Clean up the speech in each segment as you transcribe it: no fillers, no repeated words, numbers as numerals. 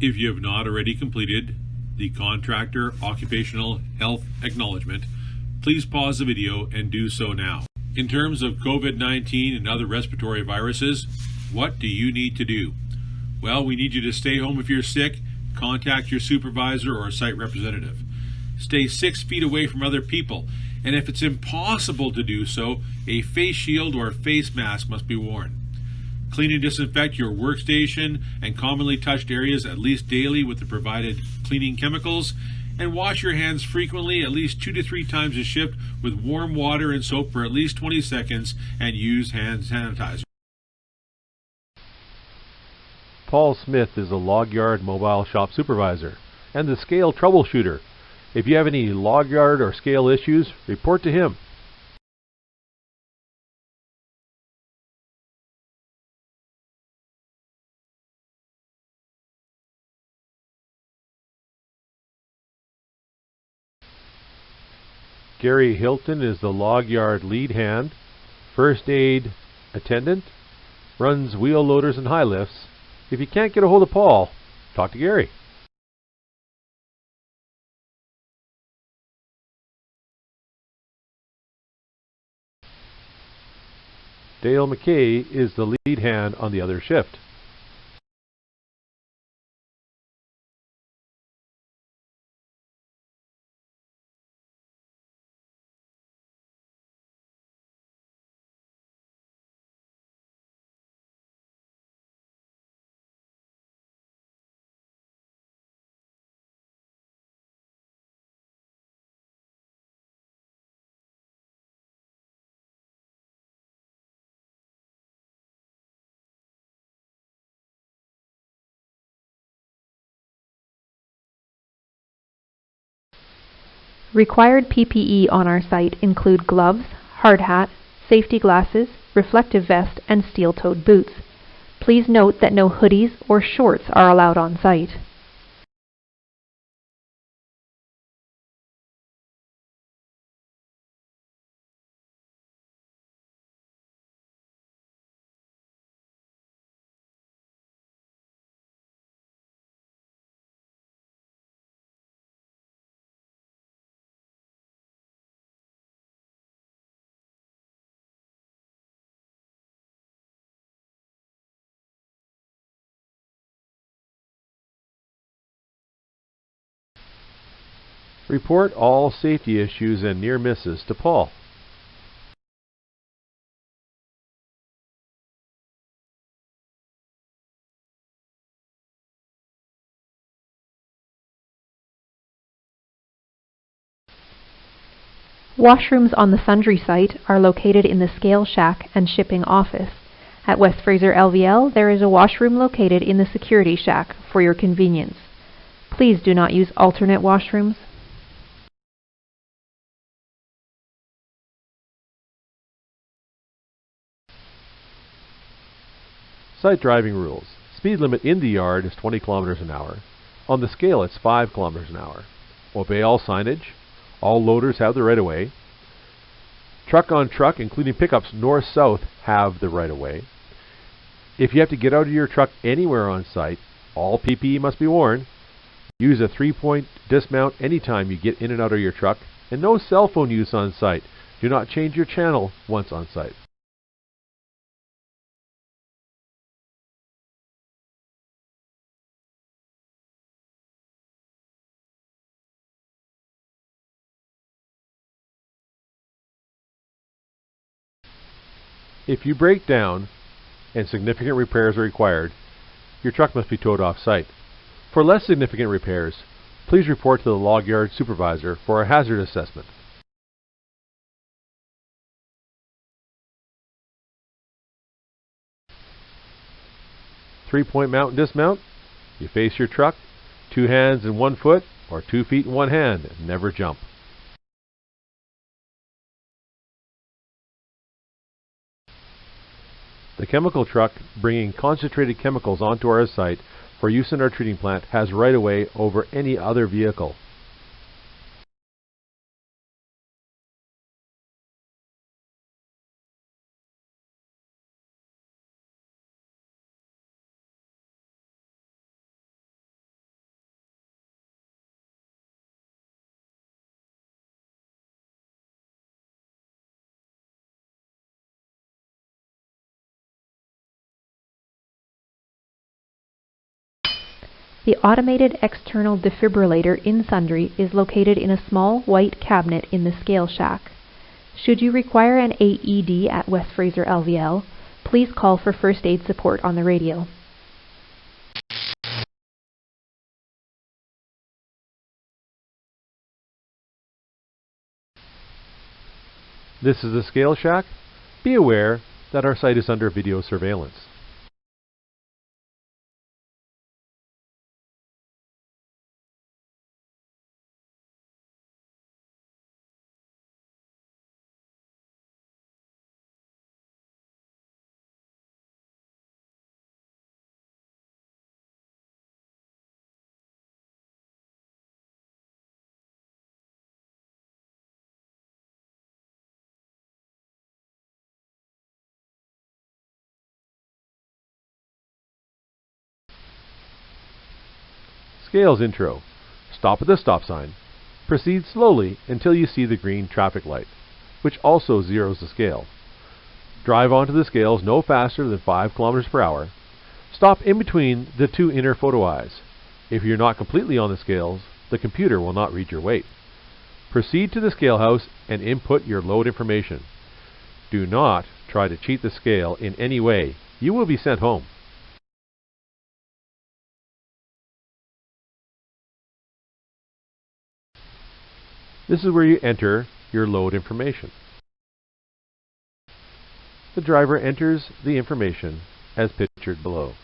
If you have not already completed the Contractor Occupational Health Acknowledgement, please pause the video and do so now. In terms of COVID-19 and other respiratory viruses, what do you need to do? Well, we need you to stay home if you're sick, contact your supervisor or site representative. Stay 6 feet away from other people, and if it's impossible to do so, a face shield or face mask must be worn. Clean and disinfect your workstation and commonly touched areas at least daily with the provided cleaning chemicals, and wash your hands frequently, at least 2 to 3 times a shift, with warm water and soap for at least 20 seconds, and use hand sanitizer. Paul Smith is a log yard mobile shop supervisor and the scale troubleshooter. If you have any log yard or scale issues, report to him. Gary Hilton is the log yard lead hand, first aid attendant, runs wheel loaders and high lifts. If you can't get a hold of Paul, talk to Gary. Dale McKay is the lead hand on the other shift. Required PPE on our site include gloves, hard hat, safety glasses, reflective vest, and steel-toed boots. Please note that no hoodies or shorts are allowed on site. Report all safety issues and near misses to Paul. Washrooms on the Sundre site are located in the scale shack and shipping office. At West Fraser LVL, there is a washroom located in the security shack for your convenience. Please do not use alternate washrooms. Site driving rules. Speed limit in the yard is 20 kilometers an hour. On the scale, it's 5 kilometers an hour. Obey all signage. All loaders have the right-of-way. Truck on truck, including pickups north-south, have the right-of-way. If you have to get out of your truck anywhere on site, all PPE must be worn. Use a 3-point dismount anytime you get in and out of your truck, and no cell phone use on site. Do not change your channel once on site. If you break down and significant repairs are required, your truck must be towed off-site. For less significant repairs, please report to the log yard supervisor for a hazard assessment. Three-point mount and dismount. You face your truck, 2 hands and 1 foot, or 2 feet and 1 hand, and never jump. The chemical truck bringing concentrated chemicals onto our site for use in our treating plant has right-of-way over any other vehicle. The automated external defibrillator in Sundre is located in a small white cabinet in the scale shack. Should you require an AED at West Fraser LVL, please call for first aid support on the radio. This is the scale shack. Be aware that our site is under video surveillance. Scales intro. Stop at the stop sign. Proceed slowly until you see the green traffic light, which also zeroes the scale. Drive onto the scales no faster than 5 kilometers per hour. Stop in between the two inner photo eyes. If you're not completely on the scales, the computer will not read your weight. Proceed to the scale house and input your load information. Do not try to cheat the scale in any way. You will be sent home. This is where you enter your load information. The driver enters the information as pictured below.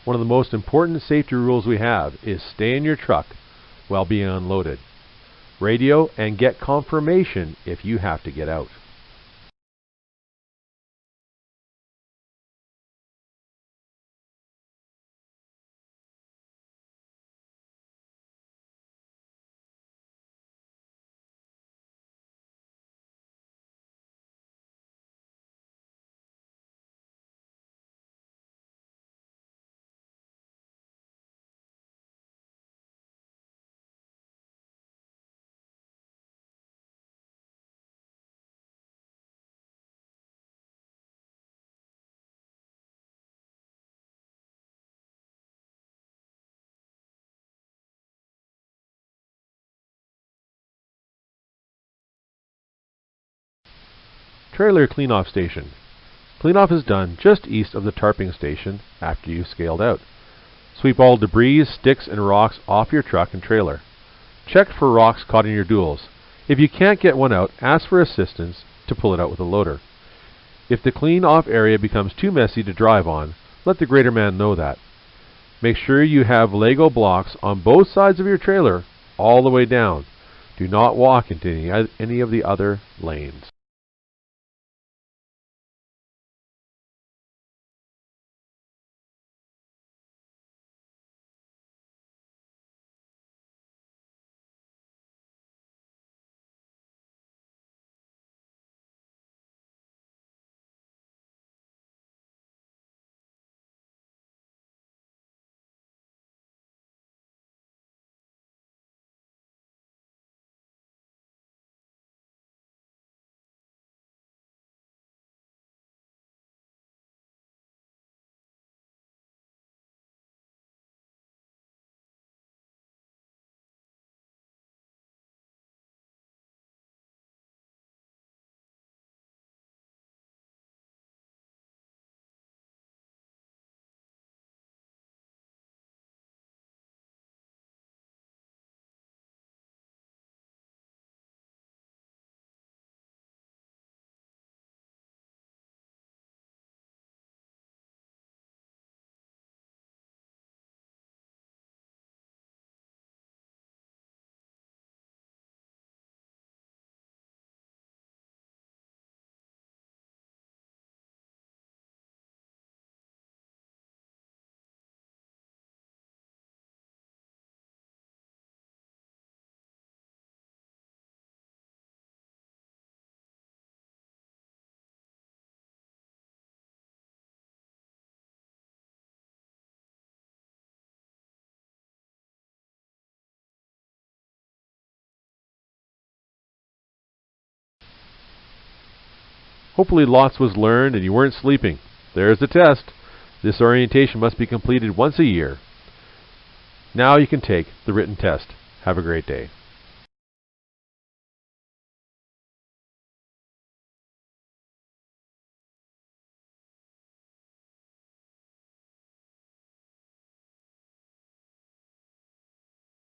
One of the most important safety rules we have is stay in your truck while being unloaded. Radio and get confirmation if you have to get out. Trailer Cleanoff Station. Cleanoff is done just east of the tarping station after you've scaled out. Sweep all debris, sticks, and rocks off your truck and trailer. Check for rocks caught in your duals. If you can't get one out, ask for assistance to pull it out with a loader. If the clean-off area becomes too messy to drive on, let the grader man know that. Make sure you have Lego blocks on both sides of your trailer all the way down. Do not walk into any of the other lanes. Hopefully lots was learned and you weren't sleeping. There's the test. This orientation must be completed once a year. Now you can take the written test. Have a great day.